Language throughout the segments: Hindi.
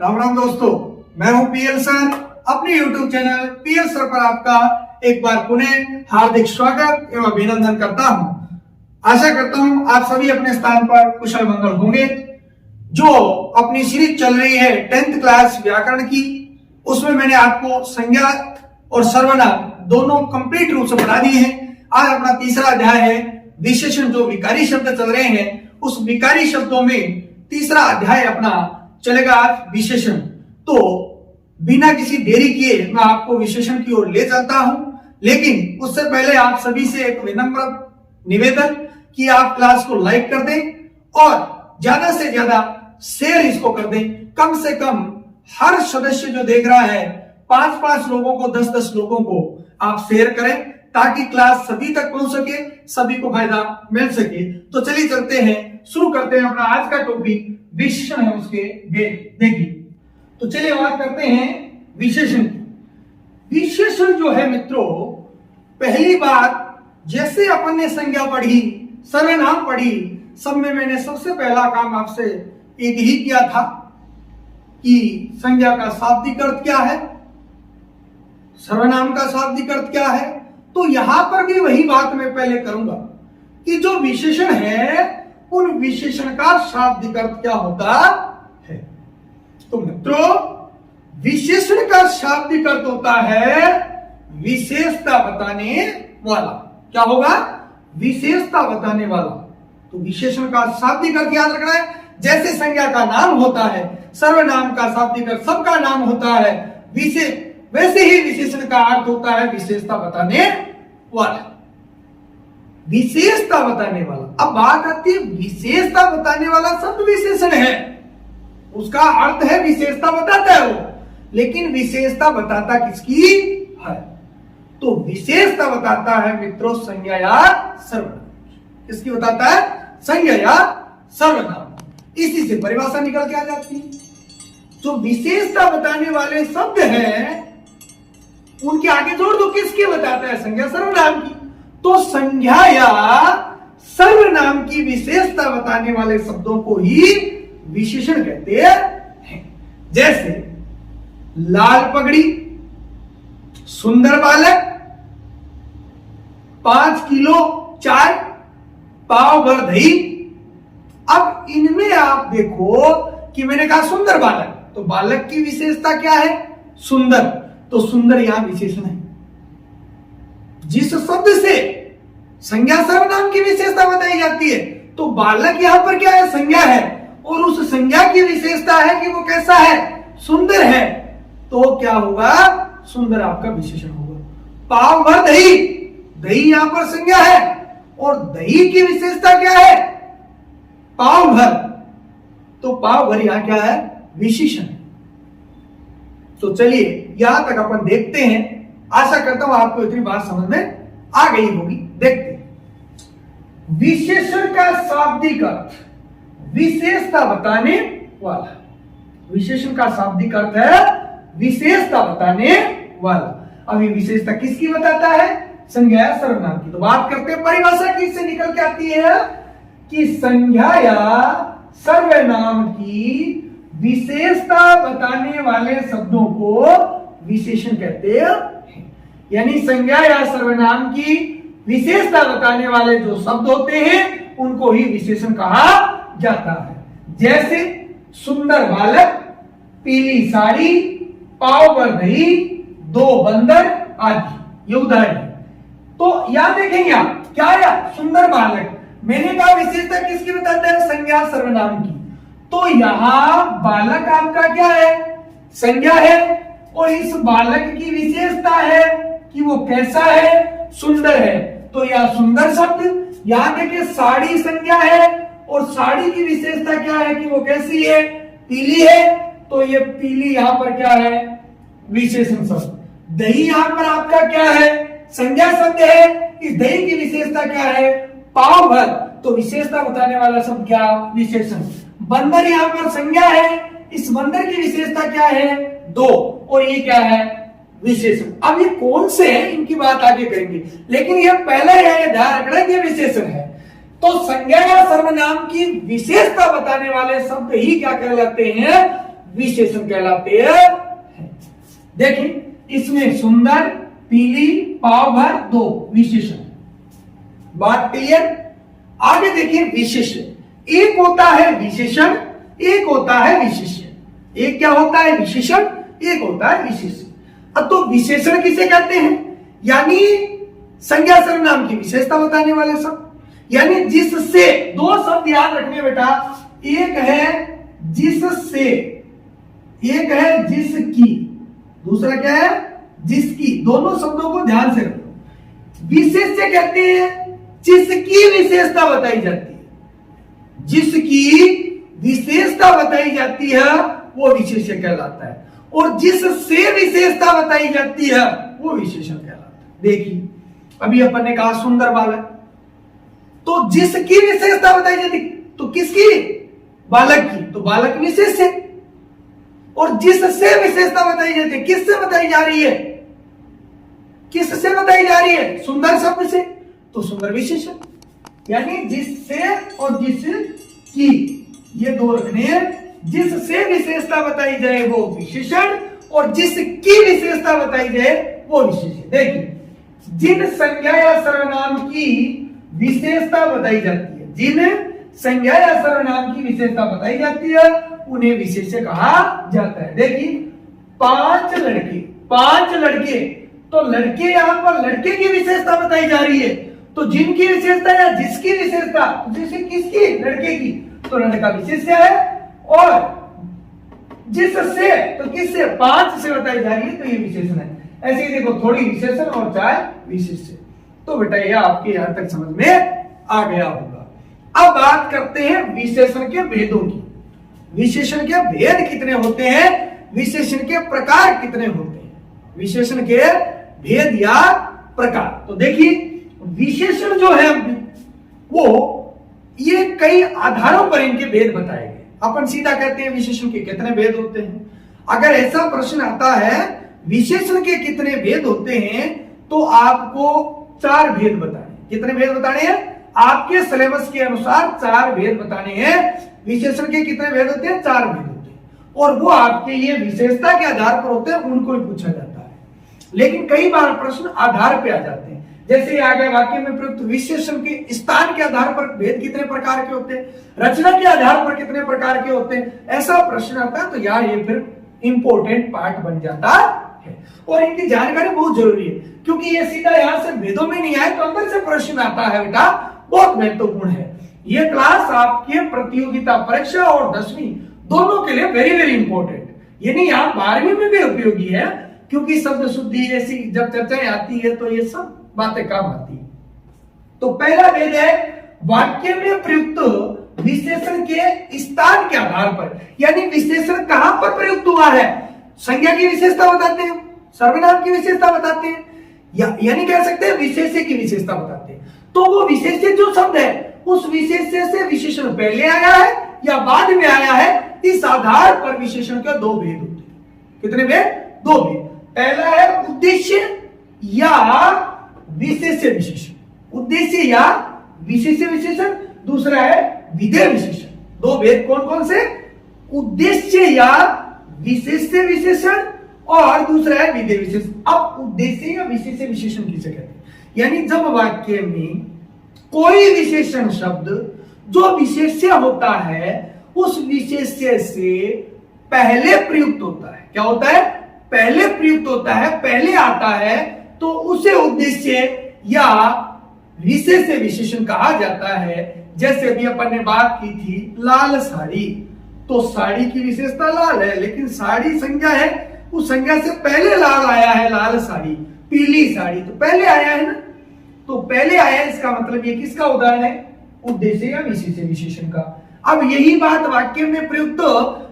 राम राम दोस्तों, मैं हूं पीएल सर। अपने YouTube चैनल पीएल सर पर आपका एक बार पुनः हार्दिक स्वागत एवं अभिनंदन करता हूं। आशा करता हूं आप सभी अपने स्थान पर कुशल मंगल होंगे। जो अपनी सीरीज चल रही है 10th क्लास व्याकरण की, उसमें मैंने आपको संज्ञा और सर्वनाम दोनों कंप्लीट रूप से पढ़ा दिए हैं। आज अपना तीसरा अध्याय है विशेषण। जो विकारी शब्द चल रहे हैं उस विकारी शब्दों में तीसरा अध्याय अपना चलेगा आज विशेषण। तो बिना किसी देरी किए मैं आपको विशेषण की ओर ले जाता हूं, लेकिन उससे पहले आप सभी से एक विनम्र निवेदन कि आप क्लास को लाइक कर दें और ज्यादा से ज्यादा शेयर इसको कर दें। कम से कम हर सदस्य जो देख रहा है 5-5 लोगों को, 10-10 लोगों को आप शेयर करें ताकि क्लास सभी तक पहुंच सके, सभी को फायदा मिल सके। तो चलिए चलते हैं, शुरू करते हैं अपना आज का टॉपिक विशेषण है उसके देखिए। तो चलिए बात करते हैं विशेषण की। विशेषण जो है मित्रों, पहली बात जैसे अपन ने संज्ञा पढ़ी, सर्वनाम पढ़ी, सब में मैंने सबसे पहला काम आपसे एक ही किया था कि संज्ञा का शाब्दिक अर्थ क्या है, सर्वनाम का शाब्दिक अर्थ क्या है। तो यहां पर भी वही बात मैं पहले करूंगा कि जो विशेषण है उन विशेषण का शाब्दिक अर्थ क्या होता है। तो मित्रों, विशेषण का शाब्दिक अर्थ होता है विशेषता बताने वाला। क्या होगा? विशेषता बताने वाला। तो विशेषण का शाब्दिक अर्थ याद रखना है। जैसे संज्ञा का नाम होता है, सर्वनाम का शाब्दिक अर्थ सबका नाम होता है, वैसे ही विशेषण का अर्थ होता है विशेषता बताने वाला। विशेषता बताने वाला। अब बात आती है विशेषता बताने वाला शब्द विशेषण है, उसका अर्थ है विशेषता बताता है वो, लेकिन विशेषता बताता किसकी है? तो विशेषता बताता है मित्रों संज्ञा या सर्वनाम। किसकी बताता है? संज्ञा या सर्वनाम। इसी से परिभाषा निकल के आ जाती है। जो विशेषता बताने वाले शब्द हैं उनके आगे जोड़ दो, किसके बताता है? संज्ञा सर्वनाम की। तो संज्ञा या सर्वनाम की विशेषता बताने वाले शब्दों को ही विशेषण कहते हैं। जैसे लाल पगड़ी, सुंदर बालक, 5 किलो चाय, पाव भर दही। अब इनमें आप देखो कि मैंने कहा सुंदर बालक, तो बालक की विशेषता क्या है? सुंदर। तो सुंदर यहां विशेषण है। जिस शब्द से संज्ञा सर्वनाम की विशेषता बताई जाती है, तो बालक यहां पर क्या है? संज्ञा है, और उस संज्ञा की विशेषता है कि वो कैसा है? सुंदर है। तो क्या होगा? सुंदर आपका विशेषण होगा। पाव भर दही, दही यहां पर संज्ञा है और दही की विशेषता क्या है? पाव भर। तो पाव भर यहां क्या है? विशेषण। तो चलिए यहां तक अपन देखते हैं। आशा करता हूं आपको इतनी बात समझ में आ गई होगी। देखते हैं विशेषण का शाब्दिक अर्थ, विशेषता बताने वाला। विशेषण का शाब्दिक अर्थ है विशेषता बताने वाला। अब ये विशेषता किसकी बताता है? संज्ञा या सर्वनाम की। तो बात करते हैं परिभाषा की। इससे निकल के आती है कि संज्ञा या सर्वनाम की विशेषता बताने वाले शब्दों को विशेषण कहते हैं। यानी संज्ञा या सर्वनाम की विशेषता बताने वाले जो शब्द होते हैं उनको ही विशेषण कहा जाता है। जैसे सुंदर बालक, पीली साड़ी, पाव भर दही, 2 बंदर आदि, ये उदाहरण है। तो याद देखेंगे आप क्या है? सुंदर बालक। मैंने कहा विशेषता किसकी बताता है? संज्ञा सर्वनाम की। तो यहां बालक आपका क्या है? संज्ञा है, और इस बालक की विशेषता है कि वो कैसा है? सुंदर है। तो यह सुंदर शब्द। यहां देखिए साड़ी संज्ञा है और साड़ी की विशेषता क्या है कि वो कैसी है? पीली है। तो ये पीली यहां पर क्या है? विशेषण शब्द। दही यहां पर आपका क्या है? संज्ञा शब्द है। इस दही की विशेषता क्या है? पाव भर। तो विशेषता बताने वाला शब्द क्या? विशेषण। बंदर यहां पर संज्ञा है, इस बंदर की विशेषता क्या है? 2, और ये क्या है? विशेषण। अब ये कौन से हैं इनकी बात आगे करेंगे, लेकिन ये पहले है ध्यान रखना कि ये विशेषण है। तो संज्ञा या सर्वनाम की विशेषता बताने वाले शब्द ही क्या कहलाते हैं? विशेषण कहलाते हैं। देखिए इसमें सुंदर, पीली, पाव भर, दो विशेषण। बात क्लियर? आगे देखिए विशेषण। एक होता है विशेषण, एक होता है विशेषण। एक क्या होता है? विशेषण, एक होता है विशेषण। अब तो विशेषण किसे कहते हैं? यानी संज्ञा सर्वनाम की विशेषता बताने वाले शब्द। यानी जिससे, दो शब्द याद रखने बेटा, एक है जिससे, एक है जिसकी, दूसरा क्या है? जिसकी। दोनों शब्दों को ध्यान से रखो। विशेष्य कहते हैं जिसकी विशेषता बताई जाती है। जिसकी विशेषता बताई जाती है वो विशेष्य कहलाता है, और जिससे विशेषता बताई जाती है वो विशेषण कहलाता है। देखिए अभी अपन ने कहा सुंदर बालक, तो जिसकी विशेषता बताई जाती, तो किसकी? बालक की, तो बालक विशेष्य। और जिससे विशेषता बताई जाती है, किससे बताई जा रही है? किससे बताई जा रही है? सुंदर शब्द से, तो सुंदर विशेषण। यानी जिससे और जिसकी, ये दो रखने हैं। जिससे विशेषता बताई जाए वो विशेषण, और जिसकी विशेषता बताई जाए वो विशेषण। देखिए जिन संज्ञा या सर्वनाम की विशेषता बताई जाती है, जिन संज्ञा या सर्वनाम की विशेषता बताई जाती है उन्हें विशेष्य कहा जाता है। देखिए पांच लड़के, पांच लड़के, तो लड़के, यहां पर लड़के की विशेषता बताई जा रही है, तो जिनकी विशेषता या जिसकी विशेषता, जैसे किसकी? लड़के की, तो लड़का विशेष्य है। और जिससे, तो किससे? पांच से बताई जा रही है, तो ये विशेषण है। ऐसे ही देखो, थोड़ी विशेषण और चाहे विशेष्य। तो बेटा ये आपके यहां तक समझ में आ गया होगा। अब बात करते हैं विशेषण के भेदों की। विशेषण के भेद कितने होते हैं? विशेषण के प्रकार कितने होते हैं? विशेषण के भेद या प्रकार। तो देखिए विशेषण जो है वो, ये कई आधारों पर इनके भेद बताए गए। अपन सीधा कहते हैं विशेषण के कितने भेद होते हैं। अगर ऐसा प्रश्न आता है विशेषण के कितने भेद होते हैं, तो आपको 4 भेद बताने। कितने भेद बताने हैं? आपके सिलेबस के अनुसार 4 भेद बताने हैं। विशेषण के कितने भेद होते हैं? 4 भेद होते हैं, और वो आपके ये विशेषता के आधार पर होते हैं, उनको ही पूछा जाता है। लेकिन कई बार प्रश्न आधार पे आ जाते हैं, जैसे आगे वाक्य में प्रयुक्त विशेषण के स्थान के आधार पर भेद कितने प्रकार के होते हैं, रचना के आधार पर कितने प्रकार के होते हैं, ऐसा प्रश्न आता है। तो यार ये फिर इंपॉर्टेंट पार्ट बन जाता है, और इनकी जानकारी बहुत जरूरी है, क्योंकि ये सीधा यहां से भेदों में नहीं आए तो अंदर से प्रश्न आता है बेटा, बहुत महत्वपूर्ण है। ये क्लास आपके प्रतियोगिता परीक्षा और 10वीं दोनों के लिए वेरी वेरी इंपॉर्टेंट, यानी यहाँ 12वीं में भी उपयोगी है, क्योंकि शब्द शुद्धि ऐसी जब चर्चाएं आती है तो ये सब बातें काम आती है। तो पहला भेद है वाक्य में प्रयुक्त विशेषण के स्थान के आधार पर, यानी विशेषण कहां पर प्रयुक्त हुआ है। संज्ञा की विशेषता बताते हैं, सर्वनाम की विशेषता बताते हैं, यानी कह सकते हैं विशेष्य की विशेषता बताते हैं। तो वो विशेष्य जो शब्द है, उस विशेष्य से विशेषण पहले आया है या बाद में आया है, इस आधार पर विशेषण के 2 भेद होते हैं। कितने भेद? 2 भेद। पहला है उद्देश्य या विशेष्य विशेषण, उद्देश्य या विशेष्य विशेषण। दूसरा है विधेय विशेषण। 2 भेद कौन कौन से? उद्देश्य या विशेष्य विशेषण, और दूसरा है विधेय विशेषण। अब उद्देश्य या विशेष्य विशेषण किसे कहते हैं? यानी जब वाक्य में कोई विशेषण शब्द जो विशेष्य होता है, उस विशेष्य से पहले प्रयुक्त होता है। क्या होता है? पहले प्रयुक्त होता है, पहले आता है, तो उसे उद्देश्य या विशेष्य विशेषण कहा जाता है। जैसे अभी अपन ने बात की थी लाल साड़ी, तो साड़ी की विशेषता लाल है, लेकिन साड़ी संज्ञा है, उस संज्ञा से पहले लाल आया है, लाल साड़ी। पीली साड़ी तो पहले आया है ना, तो पहले आया, इसका मतलब ये किसका उदाहरण है? उद्देश्य या विशेष्य विशेषण का। अब यही बात वाक्य में प्रयुक्त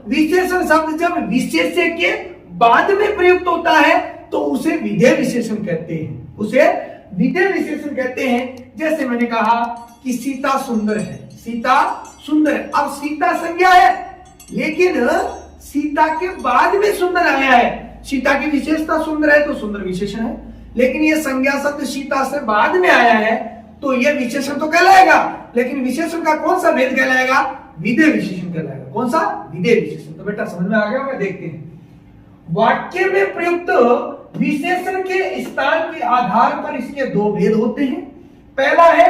विशेषण शब्द जब विशेष्य के बाद में प्रयुक्त होता है तो उसे विधेय विशेषण कहते हैं, उसे विधेय विशेषण कहते हैं। जैसे मैंने कहा कि सीता सुंदर है, सीता सुंदर है। अब सीता संज्ञा है, लेकिन सीता के बाद में सुंदर आया है। सीता की विशेषता सुंदर है तो सुंदर विशेषण है, लेकिन ये संज्ञा शब्द सीता से बाद में आया है तो यह विशेषण तो कहलाएगा, लेकिन विशेषण का कौन सा भेद कहलाएगा? विधेय विशेषण कहलाएगा। कौन सा? विधेय विशेषण। तो बेटा समझ में आ गया होगा, देखते हैं। वाक्य में प्रयुक्त विशेषण के स्थान के आधार पर इसके दो भेद होते हैं। पहला है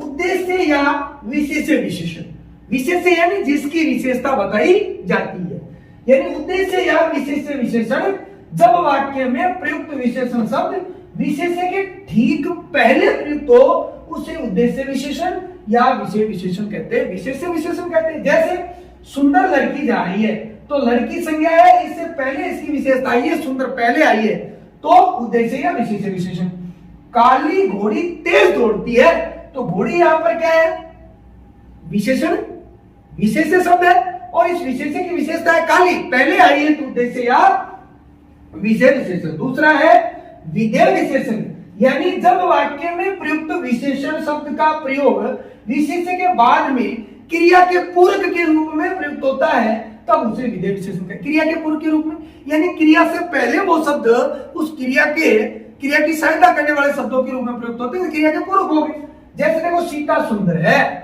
उद्देश्य या विशेष्य विशेषण। विशेष्य यानी जिसकी विशेषता बताई जाती है, यानी उद्देश्य या विशेष्य विशेषण जब वाक्य में प्रयुक्त विशेषण शब्द विशेष्य के ठीक पहले प्रयुक्त हो उसे उद्देश्य विशेषण या विषय विशेषण कहते हैं, विशेष्य विशेषण कहते हैं। जैसे सुंदर लड़की जा रही है तो लड़की संज्ञा है, इससे पहले इसकी विशेषता आई है, सुंदर पहले आई है, तो उद्देश्य या विशेष्य विशेषण। काली घोड़ी तेज दौड़ती है तो घोड़ी यहां पर क्या है? विशेषण, विशेष्य शब्द है, और इस विशेष्य की विशेषता है काली, पहले आई है तो उद्देश्य या विषय विशेषण। दूसरा है विधेय विशेषण, यानी जब वाक्य में प्रयुक्त विशेषण शब्द का प्रयोग विशेष्य के बाद में क्रिया के पूरक के रूप में प्रयुक्त होता है तब उसे विधेय विशेषण कहते हैं। क्रिया के पूरक के रूप में यानी क्रिया से पहले वो शब्द उस क्रिया की सहायता करने वाले शब्दों के रूप में प्रयुक्त होते हैं, क्रिया के पूरक हो गए। जैसे देखो सीता सुंदर है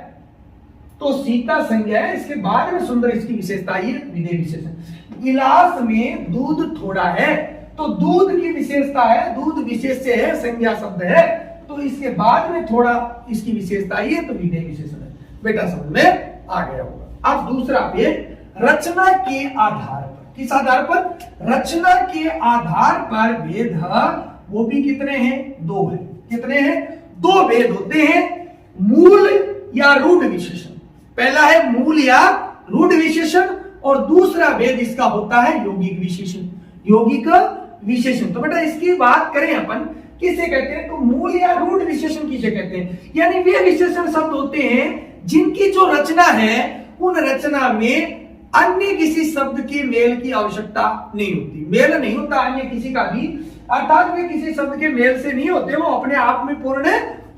तो सीता संज्ञा है, इसके बाद में सुंदर इसकी विशेषता आई है, विधेय विशेषण। गिलास में दूध थोड़ा है तो दूध की विशेषता है, दूध विशेष्य है, संज्ञा शब्द है, तो इसके बाद में थोड़ा इसकी विशेषता आई है तो विधेय विशेषण है। बेटा समझ में आ गया होगा। अब दूसरा भेद रचना के आधार पर। किस आधार पर? रचना के आधार पर भेद है, वो भी कितने हैं? दो है। कितने हैं? दो भेद होते हैं, मूल या रूढ़ विशेषण। पहला है मूल या रूढ़ विशेषण और दूसरा भेद इसका होता है यौगिक विशेषण। यौगिक विशेषण, तो बेटा इसकी बात करें अपन किसे कहते हैं? तो मूल या रूढ़ विशेषण किसे कहते हैं? यानी वे विशेषण शब्द होते हैं जिनकी जो रचना है उन रचना में अन्य किसी शब्द के मेल की आवश्यकता नहीं होती, मेल नहीं होता अन्य किसी का भी, अर्थात वे किसी शब्द के मेल से नहीं होते, वो अपने आप में पूर्ण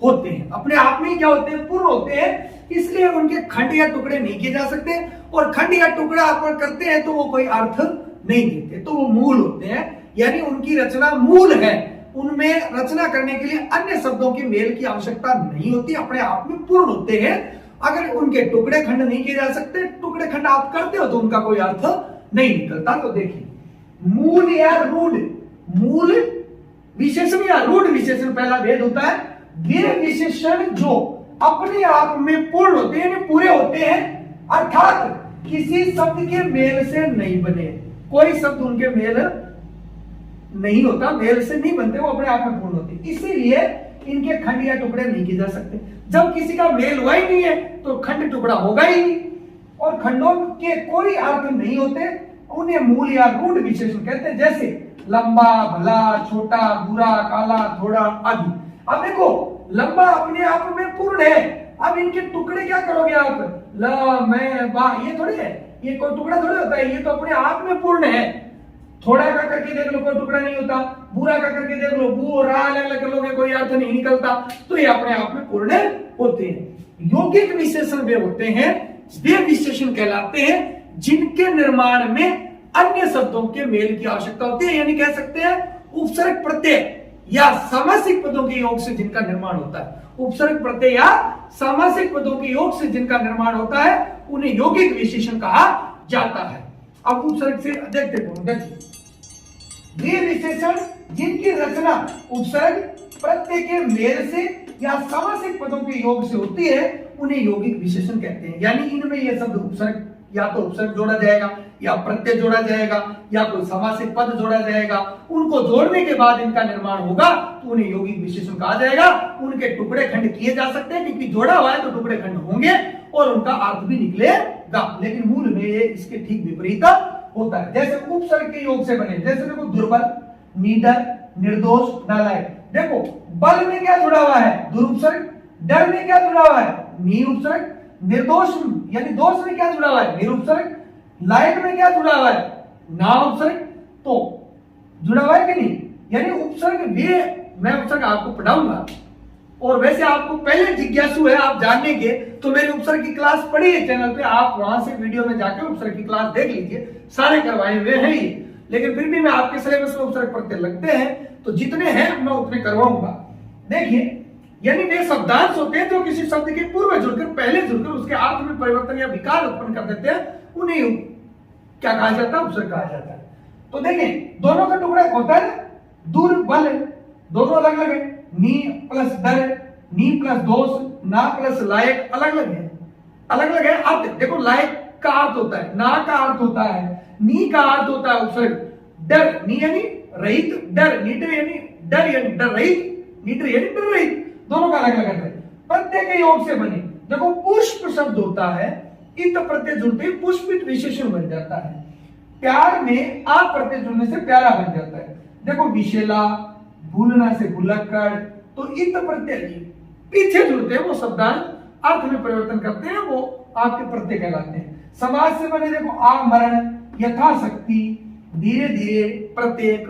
होते हैं, अपने आप में क्या होते हैं? पूर्ण होते हैं, इसलिए उनके खंड या टुकड़े नहीं किए जा सकते, और खंड या टुकड़ा अपन करते हैं तो वो कोई अर्थ नहीं देते, तो वो मूल होते हैं, यानी उनकी रचना मूल है, उनमें रचना करने के लिए अन्य शब्दों के मेल की आवश्यकता नहीं होती, अपने आप में पूर्ण होते हैं। अगर उनके टुकड़े खंड नहीं किए जा सकते, टुकड़े खंड आप करते हो तो उनका कोई अर्थ नहीं निकलता। तो देखिए मूल या रूढ़, मूल विशेषण या रूढ़ विशेषण पहला भेद होता है। वे विशेषण जो अपने आप में पूर्ण होते हैं, यानी पूरे होते हैं, अर्थात किसी शब्द के मेल से नहीं बने, कोई शब्द उनके मेल नहीं होता, मेल से नहीं बनते, वो अपने आप में पूर्ण होते, इसीलिए इनके खंड या टुकड़े नहीं किए जा सकते। जब किसी का मेल हुआ ही नहीं है तो खंड टुकड़ा होगा ही नहीं, और खंडों के कोई अर्थ नहीं होते, उन्हें मूल या रूढ़ विशेषण कहते हैं। जैसे लंबा, भला, छोटा, बुरा, काला, थोड़ा आदि। अब देखो लंबा अपने आप में पूर्ण है, अब इनके टुकड़े क्या करोगे आप? ल, मैं, बा, ये थोड़ी है, ये कोई टुकड़ा थोड़ी होता है, ये तो अपने आप में पूर्ण है। थोड़ा का करके देख लो कोई टुकड़ा नहीं होता, बुरा का करके देख लो, बू रा अलग कर लोगे कोई अर्थ नहीं निकलता, तो ये अपने आप में पूर्ण होते हैं। यौगिक विशेषण वे होते हैं, वे विशेषण कहलाते हैं जिनके निर्माण में अन्य शब्दों के मेल की आवश्यकता होती है, यानी कह सकते हैं उपसर्ग प्रत्यय या सामासिक पदों के योग से जिनका निर्माण होता है। उपसर्ग प्रत्यय या सामासिक पदों के योग से जिनका निर्माण होता है उन्हें यौगिक विशेषण कहा जाता है। अब उपसर्ग से देखिए वे विशेषण जिनकी रचना उपसर्ग प्रत्यय के मेल से या सामासिक पदों के योग से होती है उन्हें यौगिक विशेषण कहते हैं। यानी इनमें यह शब्द उपसर्ग, या तो उपसर्ग जोड़ा जाएगा या प्रत्यय जोड़ा जाएगा या कोई सामासिक पद जोड़ा जाएगा, उनको जोड़ने के बाद इनका निर्माण होगा तो उन्हें यौगिक विशेषण कहा जाएगा। उनके टुकड़े खंड किए जा सकते हैं क्योंकि जोड़ा हुआ है तो टुकड़े खंड होंगे और उनका अर्थ भी निकलेगा, लेकिन मूल में ये इसके ठीक विपरीत होता है। जैसे उपसर्ग के योग से बने, जैसे देखो दुर्बल, निडर, निर्दोष, नालायक। देखो बल में क्या जुड़ा हुआ है? दुरुपसर्ग। डर में क्या जुड़ा हुआ है? नी उपसर्ग। निर्दोष यानी दोष में क्या जुड़ा हुआ है? निरुपसर्ग। लायक में क्या जुड़ा हुआ है? ना उपसर्ग। तो जुड़ा हुआ है कि नहीं? यानी उपसर्ग वे, मैं उपसर्ग आपको पढ़ाऊंगा, और वैसे आपको पहले जिज्ञासु है आप जानने के तो मेरी उपसर्ग की क्लास पढ़ी है चैनल पे, आप वहां से वीडियो में जाकर उपसर्ग की क्लास देख लीजिए, सारे करवाए हुए हैं ये। लेकिन फिर भी मैं आपके सिलेबस में उपसर्ग प्रत्यय लगते हैं तो जितने हैं मैं उतने करवाऊंगा। देखिए यानी वे शब्दांश होते हैं जो किसी शब्द के पूर्व जुड़कर, पहले जुड़कर उसके अर्थ में परिवर्तन या विकार उत्पन्न कर देते हैं, उन्हें क्या कहा जाता है, उपसर्ग कहा जाता है। तो देखें दोनों का टुकड़ा होता है दुर्बल, दोनों अलग अलग है। नी प्लस दर, नी प्लस दोष, ना प्लस लायक, अलग अलग है, अलग अलग है। अर्थ देखो, लायक का अर्थ होता है, ना का अर्थ होता है, नी का अर्थ होता है उपसर्ग, डर नी यानी रहित, डर नीटर यानी डर यानी डर रहित, नीटर यानी डर रहित, दोनों का अलग अलग अर्थ है। प्रत्यय के योग से बने, देखो पुष्प शब्द होता है, इत प्रत्यय जुड़ते ही पुष्पित विशेषण बन जाता है। प्यार में आ प्रत्यय जुड़ने से प्यारा बन जाता है। देखो विशेला, भूलना से भुलक्कड़, तो इत प्रत्यय पीछे जुड़ते हैं वो शब्दांश अर्थ में परिवर्तन करते हैं, वो आपके प्रत्यय कहलाते हैं। समाज से बने देखो आमरण, यथाशक्ति, धीरे धीरे, प्रत्येक।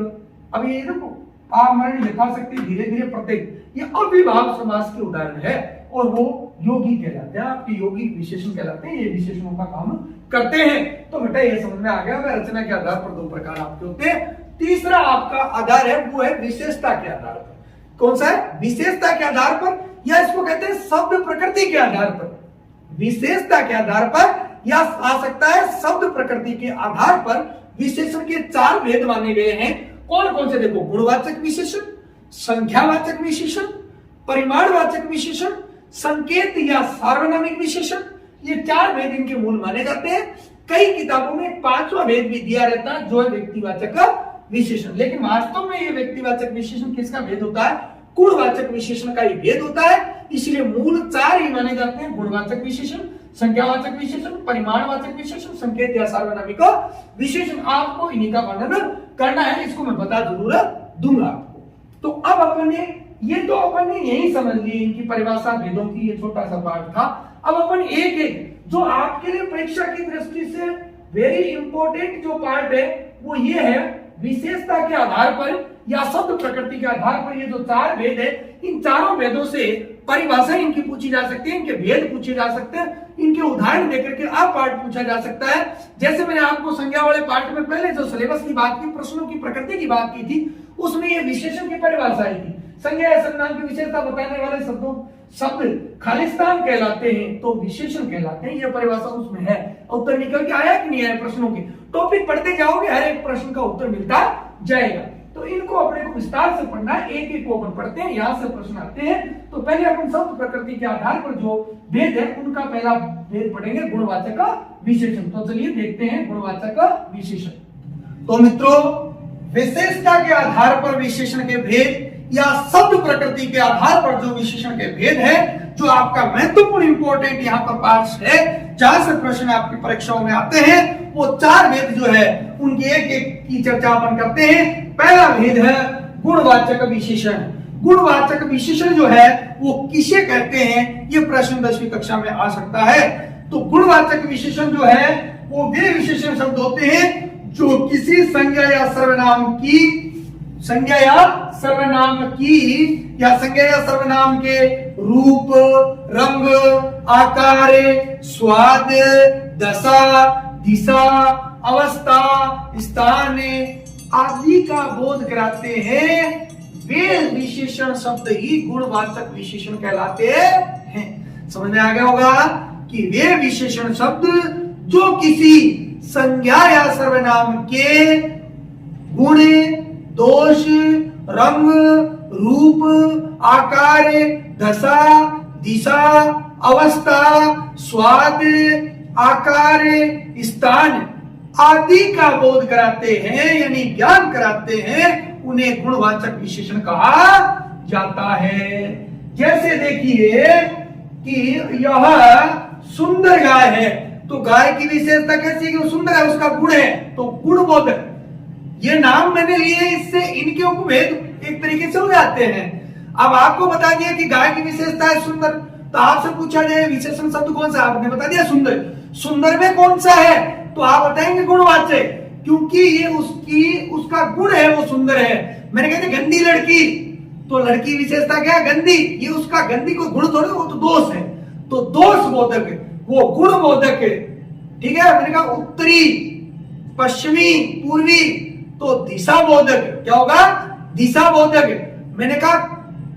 अब ये देखो आमरण, यथाशक्ति, धीरे धीरे, प्रत्येक, ये अविभाव समास के उदाहरण है और वो योगी कहलाते हैं, आपके योगी विशेषण कहलाते हैं, ये विशेषणों का काम करते हैं। तो बेटा ये समझ में आ गया, रचना के आधार पर दो प्रकार आपके होते हैं। तीसरा आपका आधार है वो है विशेषता के आधार पर। कौन सा है? विशेषता के आधार पर, या इसको कहते हैं शब्द प्रकृति के आधार पर। विशेषता के आधार पर या आ सकता है शब्द प्रकृति के आधार पर विशेषण के चार भेद माने गए हैं। कौन कौन से? देखो गुणवाचक विशेषण, संख्यावाचक विशेषण, परिमाणवाचक विशेषण, संकेत या सार्वनामिक विशेषण, ये चार भेद इनके मूल माने जाते हैं। कई किताबों में पांचवा भेद भी दिया रहता है जो है व्यक्तिवाचक विशेषण, लेकिन वास्तव में ये व्यक्तिवाचक विशेषण किसका भेद होता है? गुणवाचक विशेषण का ही भेद होता है। इसलिए मूल चार ही माने जाते हैं, गुणवाचक विशेषण, संख्यावाचक विशेषण, परिमाणवाचक विशेषण, संकेत या सार्वनामिक विशेषण। आपको इन्हीं का वर्णन करना है, इसको मैं बता जरूर दूंगा आपको। तो अब अपन ने ये तो अपन ने यही समझ ली इनकी परिभाषा भेदों की, ये छोटा सा पार्ट था। अब अपन एक एक जो आपके लिए परीक्षा की दृष्टि से वेरी इंपॉर्टेंट जो पार्ट है वो ये है, विशेषता के आधार पर या शब्द प्रकृति के आधार पर ये जो चार भेद है, इन चारों भेदों से परिभाषा इनकी पूछी जा सकती है, इनके भेद पूछे जा सकते हैं, इनके उदाहरण देकर के अब पार्ट पूछा जा सकता है। जैसे मैंने आपको संज्ञा वाले पार्ट में पहले जो सिलेबस की बात की, प्रश्नों की प्रकृति की बात की थी, उसमें ये विशेषण की परिभाषा आई थी। संज्ञा या सर्वनाम की विशेषता बताने वाले शब्द खालिस्तान कहलाते हैं तो विशेषण कहलाते हैं, यह परिभाषा उसमें है। उत्तर निकल के आया कि नहीं आया? प्रश्नों के टॉपिक पढ़ते जाओगे, हर एक प्रश्न का उत्तर मिलता जाएगा। तो इनको अपने को विस्तार से पढ़ना है, एक एक को अपन पढ़ते हैं, यहाँ से प्रश्न आते हैं। तो पहले अपन शब्द प्रकृति के आधार पर जो भेद है उनका पहला भेद पढ़ेंगे, गुणवाचक विशेषण। तो चलिए देखते हैं गुणवाचक विशेषण। तो मित्रों, विशेषता के आधार पर विशेषण के भेद या शब्द प्रकृति के आधार पर जो विशेषण के भेद है, जो आपका महत्वपूर्ण इंपॉर्टेंट यहाँ पर पार्ट है, जहां से प्रश्न आपकी परीक्षाओं में आते हैं, वो चार भेद जो है उनके एक एक की चर्चा अपन करते हैं। पहला भेद है गुणवाचक विशेषण। गुणवाचक विशेषण जो है वो किसे कहते हैं, ये प्रश्न 10वीं कक्षा में आ सकता है। तो गुणवाचक विशेषण जो है वो वे विशेषण शब्द होते हैं जो किसी संज्ञा या सर्वनाम के रूप, रंग, आकार, स्वाद, दशा, दिशा, अवस्था, स्थान आदि का बोध कराते हैं। वे विशेषण शब्द ही गुणवाचक विशेषण कहलाते हैं। समझ में आ गया होगा कि वे विशेषण शब्द जो किसी संज्ञा या सर्वनाम के गुण, दोष, रंग, रूप, आकार, दशा, दिशा, अवस्था, स्वाद, आकार, स्थान आदि का बोध कराते हैं, यानी ज्ञान कराते हैं, उन्हें गुणवाचक विशेषण कहा जाता है। जैसे देखिए कि यह सुंदर गाय है, तो गाय की विशेषता कैसी है कि वो सुंदर है, उसका गुण है, तो गुणबोधक। ये नाम मैंने लिए, इससे इनके उपभेद एक तरीके से हो जाते हैं। अब आपको बता दिया कि गाय की विशेषता है सुंदर, तो आपसे पूछा जाए विशेषण शब्द कौन सा, आपने बता दिया सुंदर। सुंदर में कौन सा है, तो आप बताएंगे गुणवाचक, क्योंकि ये उसका गुण है, वो सुंदर है। मैंने कहा गंदी लड़की, तो लड़की विशेषता क्या है? गंदी। ये उसका गंदी कोई गुण थोड़ा, वो तो दोष है, तो दोष बोधक, वो गुण बोधक। ठीक है, मैंने कहा उत्तरी, पश्चिमी, पूर्वी, तो दिशा बोधक। क्या होगा? दिशा बोधक। मैंने कहा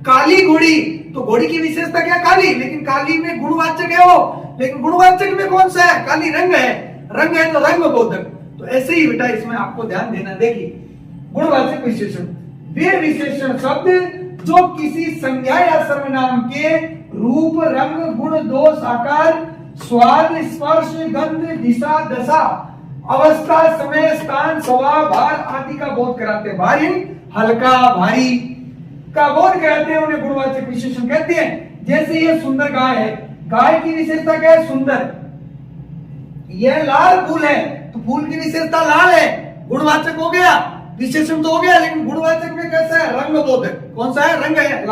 काली घोड़ी, तो घोड़ी की विशेषता क्या? काली, लेकिन काली में गुणवाचक है वो, लेकिन गुणवाचक में कौन सा है? काली रंग है, रंग है तो रंग बोधक। तो ऐसे ही बेटा इसमें आपको ध्यान देना। देखिए गुणवाचक विशेषण, वे विशेषण शब्द जो किसी संज्ञा या सर्वनाम के रूप, रंग, गुण, दोष, आकार, स्वाद, स्पर्श, गंध, दिशा, दशा, अवस्था, समय, स्थान, स्वभाव, भार आदि का बोध कराते हैं। भारी हल्का, भारी का बोध कराते हैं, उन्हें गुणवाचक विशेषण कहते हैं। जैसे ये सुंदर गाय है, गाय की विशेषता क्या है? सुंदर। यह लाल फूल है तो फूल की विशेषता लाल है, गुणवाचक हो गया, विशेषण तो हो गया। लेकिन गुणवाचक में कैसा है? रंग बोधक। कौन सा है? रंग है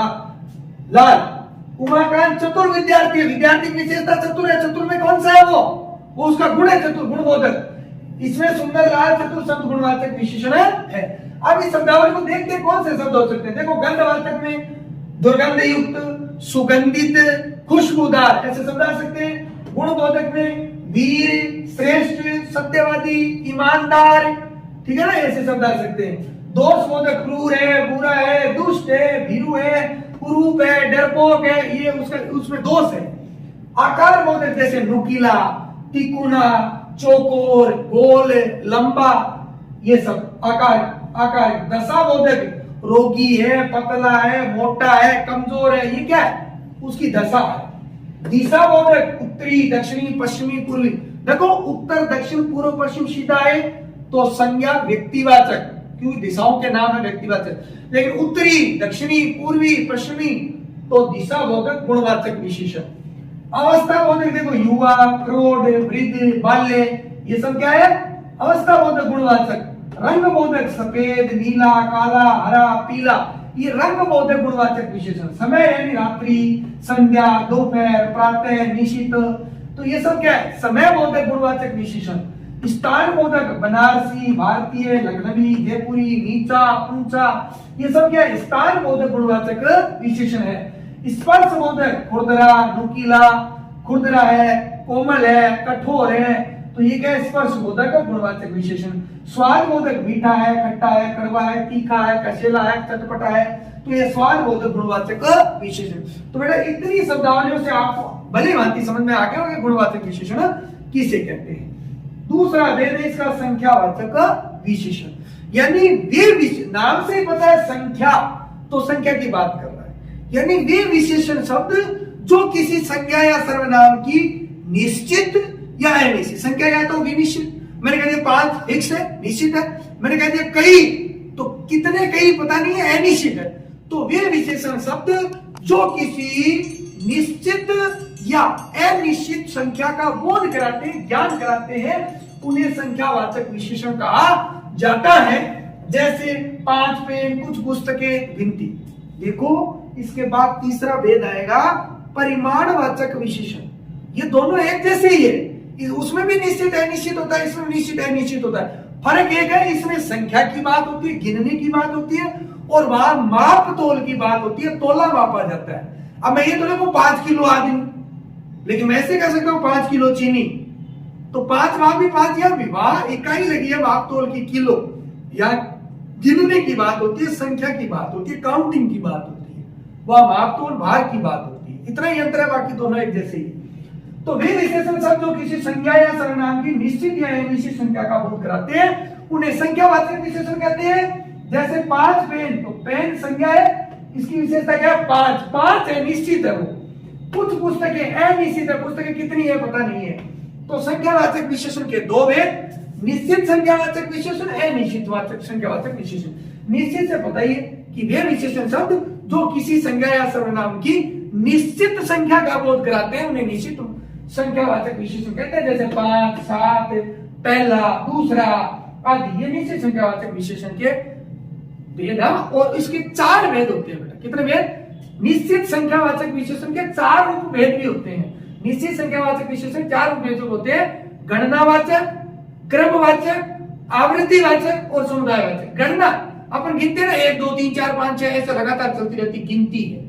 लाल। उमाकांत चतुर विद्यार्थी है, विद्यार्थी की विशेषता चतुर है, चतुर में कौन सा है? वो उसका गुण है चतुर, गुणबोधक। इसमें सुंदर, लाल, चतुर शब्द गुणवाचक विशेषण है। अब इस शब्दावली को देखते हैं कौन से शब्द हो सकते हैं। देखो गंधवाचक में दुर्गंध युक्त, सुगंधित, खुशबूदार ऐसे शब्द आ सकते हैं। गुणबोधक में वीर, श्रेष्ठ, सत्यवादी, ईमानदार, ठीक है ना, ऐसे शब्द आ सकते हैं। दोष बोधक क्रूर है, बुरा है, दुष्ट है, भीरू है, कुरूप है, डरपोक है, ये उसमें दोष है। आकार बोधक जैसे नुकीला, तिकोना, चौकोर, गोल, लंबा, ये सब आकार। दशा बोधक रोगी है, पतला है, मोटा है, कमजोर है, ये क्या है? उसकी दशा है। दिशा बोधक उत्तरी, दक्षिणी, पश्चिमी, पूर्वी। देखो उत्तर, दक्षिण, पूर्व, पश्चिम सीधा है तो संज्ञा व्यक्तिवाचक, क्योंकि दिशाओं के नाम है व्यक्तिवाचक। लेकिन उत्तरी, दक्षिणी, पूर्वी, पश्चिमी तो दिशा बोधक गुणवाचक विशेषण। अवस्था बोधक देखो युवा, प्रौढ़, वृद्ध, बाल्य, ये सब क्या है? अवस्था बोधक गुणवाचक। रंग बोधक सफेद, नीला, काला, हरा, पीला, ये रंग बोधक गुणवाचक विशेषण। समय यानी रात्रि, संध्या, दोपहर, प्रातः, निशित, तो ये सब क्या है? समय बोधक गुणवाचक विशेषण। स्थान बोधक बनारसी, भारतीय, लखनवी, जयपुरी, नीचा, ऊंचा, ये सब क्या है? स्थान बोधक गुणवाचक विशेषण है। स्पर्श बोधक खुरदरा, नुकीला, खुरदरा है, कोमल है, कठोर है, तो ये क्या है? स्पर्श बोधक गुणवाचक विशेषण। स्वाद बोधक मीठा है, खट्टा है, कड़वा है, तीखा है, कसेला है, चटपटा है, तो ये स्वाद बोधक गुणवाचक विशेषण। तो बेटा इतनी शब्दावलियों से आपको भली भांति समझ में आ गया होगा गुणवाचक विशेषण किसे कहते हैं। दूसरा भेद है इसका संख्यावाचक विशेषण, यानी वे नाम से पता है संख्या, तो संख्या की बात कर रहा है, यानी वे विशेषण शब्द जो किसी संज्ञा या सर्वनाम की निश्चित या अनिश्चित, संख्या या तो विनिश्चित, मैंने कह दिया 5 फिक्स है, निश्चित है, मैंने कह दिया कई, तो कितने कई पता नहीं है, अनिश्चित है। तो वे विशेषण शब्द जो किसी निश्चित या अनिश्चित संख्या का बोध कराते हैं, ज्ञान कराते हैं, उन्हें संख्यावाचक विशेषण कहा जाता है। जैसे 5 पेन, कुछ पुस्तकें, गिनती। देखो इसके बाद तीसरा भेद आएगा परिमाणवाचक विशेषण। ये दोनों एक जैसे ही है, उसमें भी निश्चित अनिश्चित होता है, इसमें निश्चित अनिश्चित होता है। फर्क एक है, इसमें संख्या की बात होती है, गिनने की बात होती है, और वहां माप तोल की बात होती है, तोला मापा जाता है। अब मैं ये तो देखो 5 किलो आदमी, लेकिन मैं ऐसे कह सकता हूं 5 किलो चीनी, तो 5 वहां भी 5 यहां भी, वहां इकाई लगी है माप तोल की, किलो या गिनने की बात होती है, संख्या की बात होती है, काउंटिंग की बात होती है, वह माप तोल भार की बात होती है। इतना ही अंतर है, बाकी दोनों एक जैसे ही। तो वे विशेषण शब्द जो किसी संज्ञा या सर्वनाम की निश्चित या अनिश्चित संख्या का बोध कराते हैं, उन्हें संख्यावाचक विशेषण कहते हैं। जैसे 5 पेन, तो पेन संज्ञा है, इसकी विशेषता क्या है? 5 है, निश्चित है वो। कुछ पुस्तकें अनिश्चित है, पुस्तकें कितनी है पता नहीं है। तो संख्यावाचक विशेषण के 2 भेद, निश्चित संख्यावाचक विशेषण, अनिश्चित संख्यावाचक विशेषण। निश्चित से बताइए कि वे विशेषण शब्द जो किसी संज्ञा या सर्वनाम की निश्चित संख्या का बोध कराते हैं, उन्हें निश्चित संख्यावाचक विशेषण कहते हैं। जैसे 5, 7, पहला, दूसरा आदि, ये निश्चित संख्यावाचक विशेषण के भेद है। और इसके 4 भेद होते हैं बेटा। कितने भेद? निश्चित संख्यावाचक विशेषण के 4 उपभेद भी होते हैं। निश्चित संख्यावाचक विशेषण 4 उपभेद होते हैं: गणनावाचक, क्रमवाचक, आवृत्तिवाचक और समुदायवाचक। गणना अपन गिनते ना, 1 2 3 4 5 6 ऐसे लगातार चलती रहती गिनती है।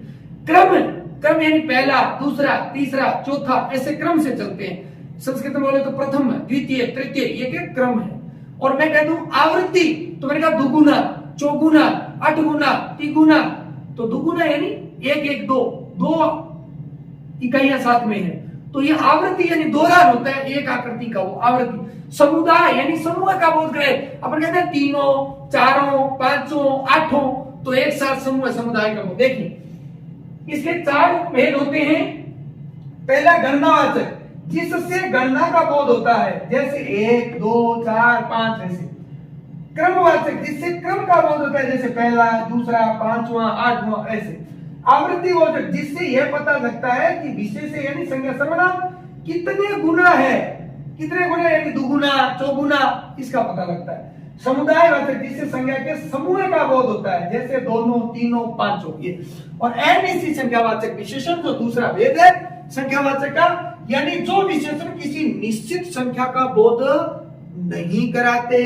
क्रम यानी पहला, दूसरा, तीसरा, चौथा, ऐसे क्रम से चलते हैं। संस्कृत में बोले तो प्रथम, द्वितीय, तृतीय, ये क्या क्रम है। और मैं कह दूं आवृत्ति, तो मैंने कहा दुगुना, चौगुना, 8 गुना, 3 गुना। तो दुगुना यानी 1 1 2 इकाइयां साथ में है, तो ये आवृत्ति यानी दोहरान होता है एक आकृति का, वो आवृत्ति। समुदाय यानी समूह का बोध करे, अपन कहते हैं तीनों, चारों, पांचों, आठों, तो एक साथ समूह समुदाय का बोध। देखिए इसके 4 भेद होते हैं। पहला गणनावाचक, जिससे गणना का बोध होता है, जैसे 1, 2, 4, 5 ऐसे। क्रमवाचक, जिससे क्रम का बोध होता है, जैसे पहला, दूसरा, 5वां, 8वां ऐसे। आवृत्तिवाचक, जिससे यह पता लगता है कि विशेष यानी संज्ञा सर्वनाम कितने गुना है, कितने गुना यानी दुगुना, चौगुना, इसका पता लगता है। समुदायवाचक, जिससे संज्ञा के समूह का बोध होता है, जैसे दोनों, तीनों, पांचों ये। और अनिश्चित संख्यावाचक विशेषण जो दूसरा भेद है संख्यावाचक का, यानी जो विशेषण किसी निश्चित संख्या का बोध नहीं कराते,